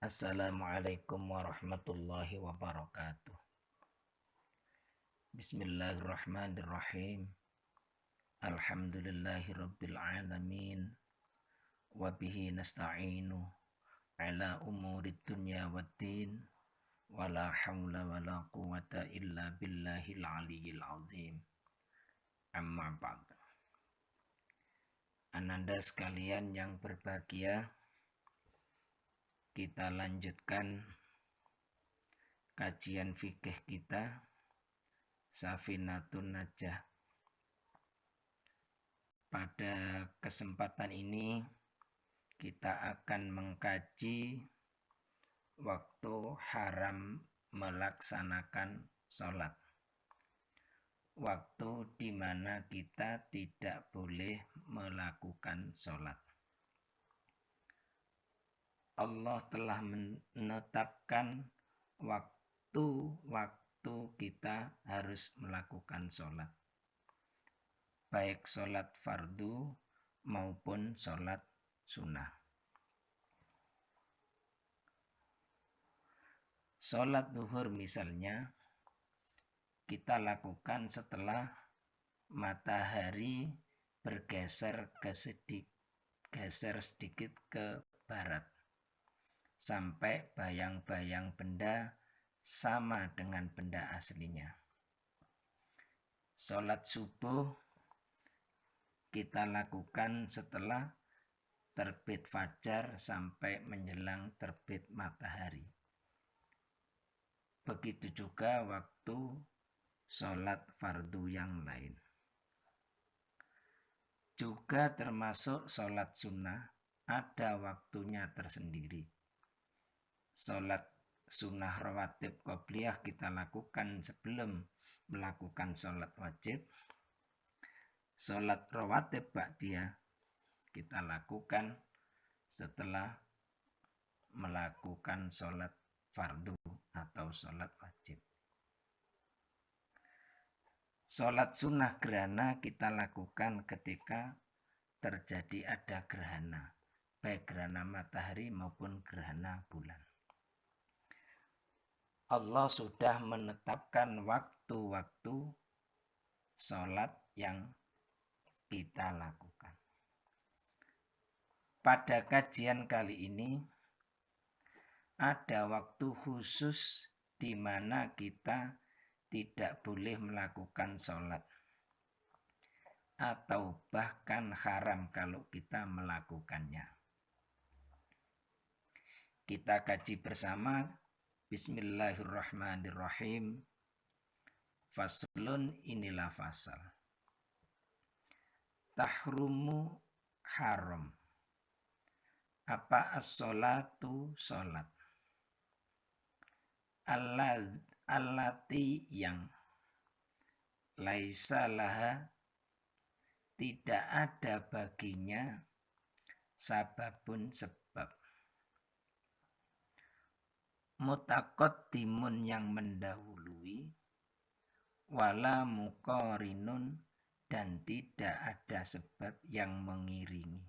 Assalamualaikum warahmatullahi wabarakatuh. Bismillahirrahmanirrahim. Alhamdulillahi rabbil alamin. Wabihi nasta'inu ala umurid dunya waddin. Wala hawla wala quwata illa billahil aliyyil azim. Amma ba'd. Ananda sekalian yang berbahagia, kita lanjutkan kajian fikih kita Safinatun Najah. Pada kesempatan ini kita akan mengkaji waktu haram melaksanakan sholat. Waktu di mana kita tidak boleh melakukan sholat. Allah telah menetapkan waktu kita harus melakukan sholat. Baik sholat fardu maupun sholat sunnah. Sholat zuhur misalnya kita lakukan setelah matahari bergeser sedikit ke barat sampai bayang-bayang benda sama dengan benda aslinya. Sholat subuh kita lakukan setelah terbit fajar sampai menjelang terbit matahari. Begitu juga waktu sholat fardu yang lain. Juga termasuk sholat sunnah ada waktunya tersendiri. Sholat sunnah rawatib qobliyah kita lakukan sebelum melakukan sholat wajib. Sholat rawatib ba'diyah kita lakukan setelah melakukan sholat fardu atau sholat wajib. Sholat sunnah gerhana kita lakukan ketika terjadi ada gerhana, baik gerhana matahari maupun gerhana bulan. Allah sudah menetapkan waktu-waktu sholat yang kita lakukan. Pada kajian kali ini ada waktu khusus di mana kita tidak boleh melakukan sholat atau bahkan haram kalau kita melakukannya. Kita kaji bersama. Bismillahirrahmanirrahim. Faslun, inilah fasal. Tahrumu haram. Apa as-sholatu sholat? Allati yang laisa laha tidak ada baginya sababun sebab. Mutaqaddimun yang mendahului, wala muqarinun dan tidak ada sebab yang mengiringi.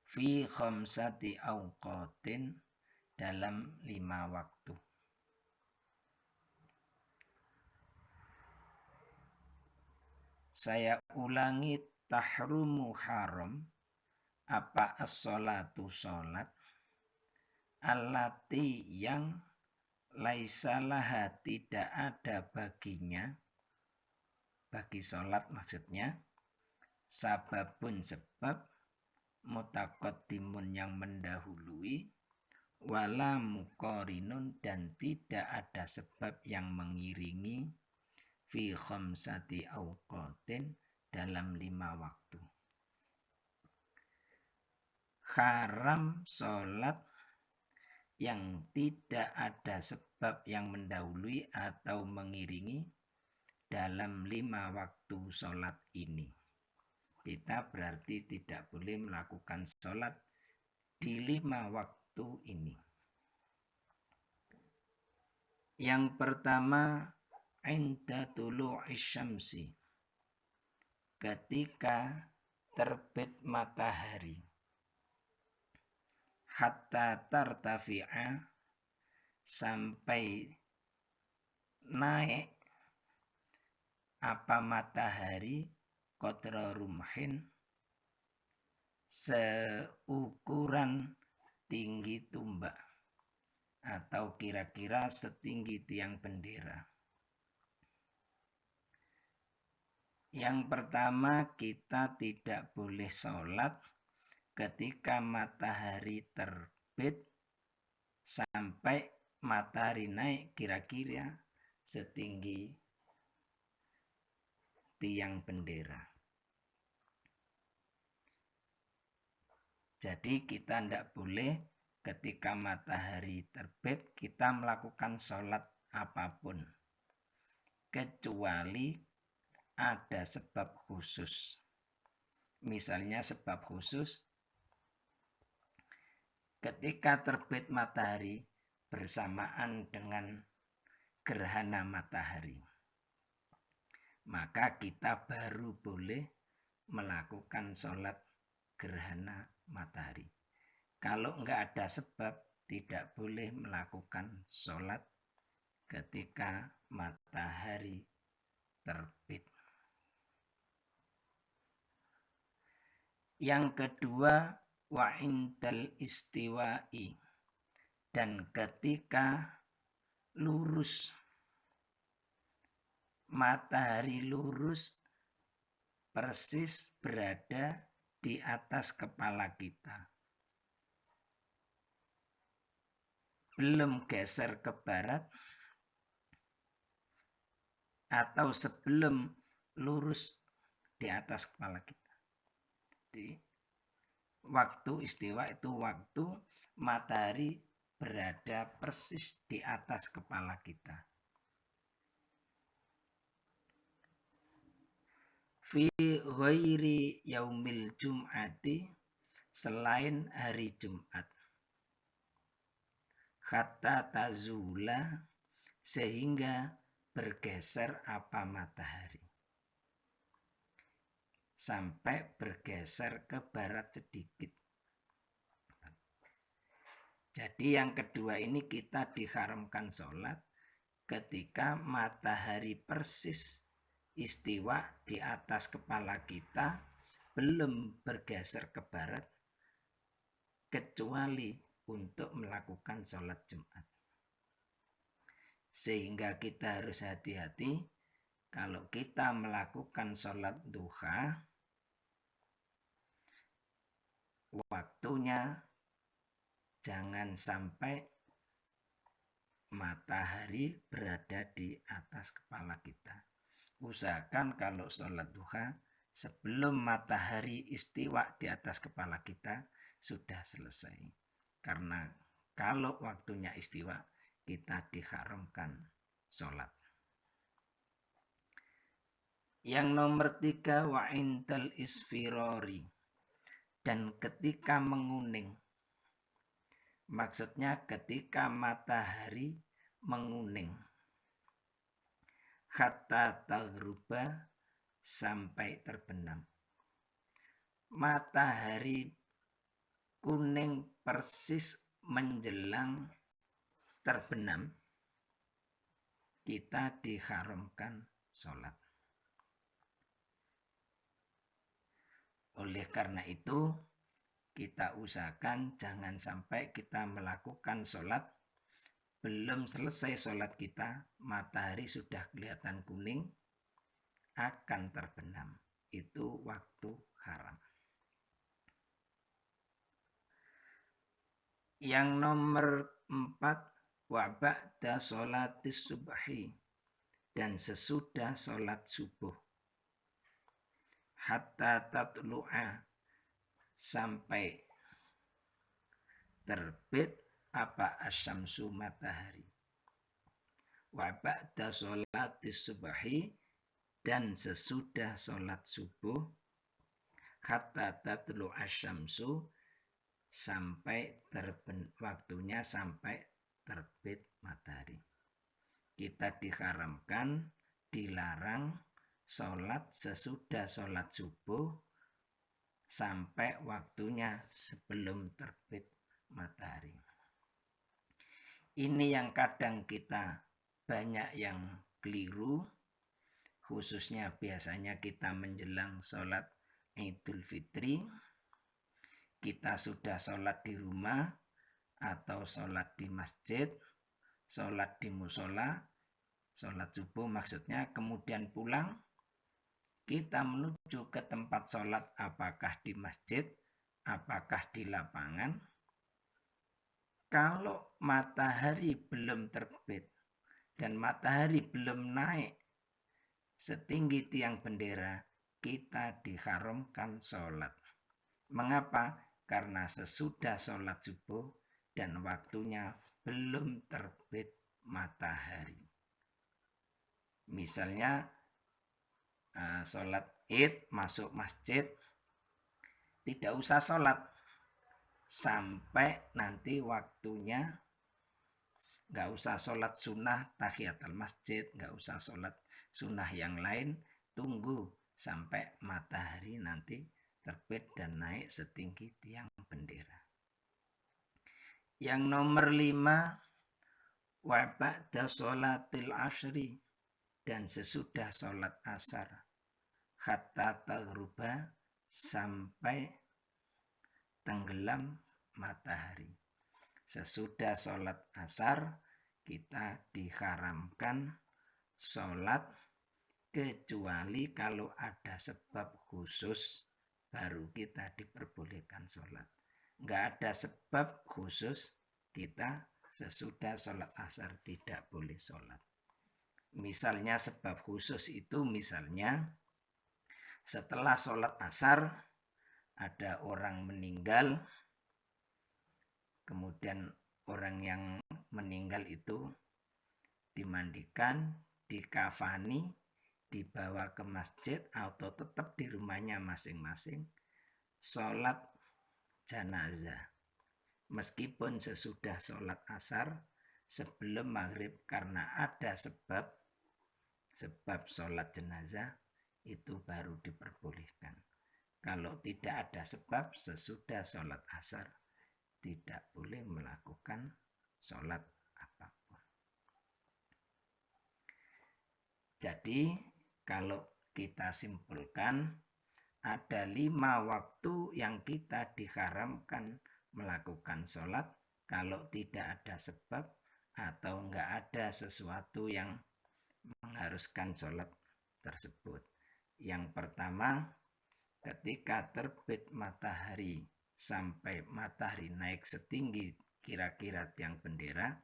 Fi khamsati awqatin dalam 5 waktu. Saya ulangi, tahrumu haram apa as-sholatu sholat, allati yang laisalaha tidak ada baginya, bagi sholat maksudnya, sababun sebab, mutaqaddimun yang mendahului, wala muqarinun dan tidak ada sebab yang mengiringi, fi khamsati awqatin dalam 5 waktu. Haram sholat yang tidak ada sebab yang mendahului atau mengiringi dalam 5 waktu sholat ini. Kita berarti tidak boleh melakukan sholat di 5 waktu ini. Yang pertama, inda tulu'is syamsi, ketika terbit matahari. hatta tartafi'a, sampai naik apa matahari qadra rumhin, seukuran tinggi tumbak atau kira-kira setinggi tiang bendera. Yang pertama, kita tidak boleh sholat ketika matahari terbit sampai matahari naik kira-kira setinggi tiang bendera. Jadi kita tidak boleh ketika matahari terbit kita melakukan sholat apapun, kecuali ada sebab khusus. Misalnya sebab khusus, ketika terbit matahari bersamaan dengan gerhana matahari, maka kita baru boleh melakukan sholat gerhana matahari. Kalau enggak ada sebab, tidak boleh melakukan sholat ketika matahari terbit. Yang kedua, wa indal istiwa'i, dan ketika lurus, matahari lurus persis berada di atas kepala kita, belum geser ke barat atau sebelum lurus di atas kepala kita. Jadi, waktu istiwa itu waktu matahari berada persis di atas kepala kita. Fi ghairi yaumil jum'ati, selain hari Jumat. Hatta tazula, sehingga bergeser apa matahari, sampai bergeser ke barat sedikit. Jadi yang kedua ini kita diharamkan sholat ketika matahari persis istiwa di atas kepala kita, belum bergeser ke barat, kecuali untuk melakukan sholat Jumat. Sehingga kita harus hati-hati kalau kita melakukan sholat duha, waktunya jangan sampai matahari berada di atas kepala kita. Usahakan kalau sholat duha sebelum matahari istiwa di atas kepala kita sudah selesai. Karena kalau waktunya istiwa, kita diharamkan sholat. Yang nomor 3, wa indal isfirori, dan ketika menguning. Maksudnya ketika matahari menguning. Hatta taghruba, sampai terbenam. Matahari kuning persis menjelang terbenam, kita diharamkan sholat. Oleh karena itu, kita usahakan jangan sampai kita melakukan sholat, belum selesai sholat kita, matahari sudah kelihatan kuning, akan terbenam. Itu waktu haram. Yang nomor 4, wa ba'da sholatis subhi, dan sesudah sholat subuh. Hatta tatlu'a, sampai terbit apa asyamsu matahari. Wa ba'da sholatis subhi, dan sesudah sholat subuh. Hatta tatlu'a asyamsu, sampai waktunya sampai terbit matahari. Kita diharamkan, dilarang sholat sesudah sholat subuh sampai waktunya sebelum terbit matahari. Ini yang kadang kita banyak yang keliru, khususnya biasanya kita menjelang sholat Idul Fitri, kita sudah sholat di rumah atau sholat di masjid, sholat di musola, sholat subuh maksudnya, kemudian pulang, kita menuju ke tempat sholat, apakah di masjid, apakah di lapangan. Kalau matahari belum terbit dan matahari belum naik setinggi tiang bendera, kita diharamkan sholat. Mengapa? Karena sesudah sholat subuh dan waktunya belum terbit matahari. Misalnya sholat id masuk masjid, tidak usah sholat sampai nanti waktunya. Nggak usah sholat sunnah tahiyatul masjid, nggak usah sholat sunnah yang lain, tunggu sampai matahari nanti terbit dan naik setinggi tiang bendera. Yang nomor 5, wa ba'da sholatil ashri, dan sesudah sholat asar, hatta taghruba, sampai tenggelam matahari. Sesudah sholat asar kita diharamkan sholat, kecuali kalau ada sebab khusus baru kita diperbolehkan sholat. Nggak ada sebab khusus, kita sesudah sholat asar tidak boleh sholat. Misalnya sebab khusus itu misalnya setelah sholat asar ada orang meninggal, kemudian orang yang meninggal itu dimandikan, dikafani, dibawa ke masjid atau tetap di rumahnya masing-masing, sholat jenazah. Meskipun sesudah sholat asar, sebelum maghrib, karena ada sebab sholat jenazah, itu baru diperbolehkan. Kalau tidak ada sebab, sesudah sholat asar tidak boleh melakukan sholat apapun. Jadi kalau kita simpulkan, ada 5 waktu yang kita diharamkan melakukan sholat kalau tidak ada sebab atau enggak ada sesuatu yang mengharuskan sholat tersebut. Yang pertama, ketika terbit matahari sampai matahari naik setinggi kira-kira tiang bendera.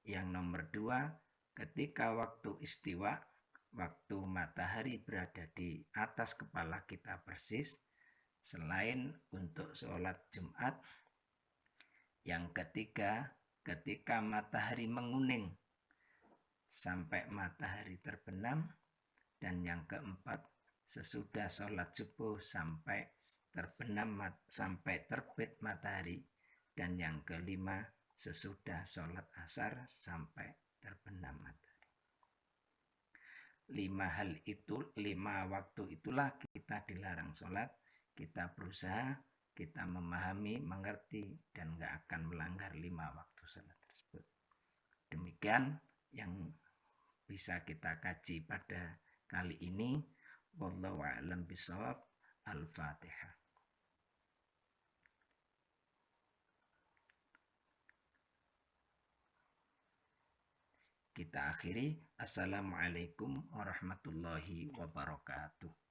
Yang nomor 2, ketika waktu istiwa, waktu matahari berada di atas kepala kita persis, selain untuk sholat Jumat. Yang ketiga, ketika matahari menguning sampai matahari terbenam. Dan yang keempat, sesudah sholat subuh sampai terbenam sampai terbit matahari. Dan yang kelima, sesudah sholat asar sampai terbenam matahari. 5 waktu itulah kita dilarang sholat. Kita berusaha, kita memahami, mengerti, dan gak akan melanggar 5 waktu sholat tersebut. Demikian yang bisa kita kaji pada kali ini. Wallahu a'lam bishawab. Al-Fatihah. Kita akhiri. Assalamualaikum warahmatullahi wabarakatuh.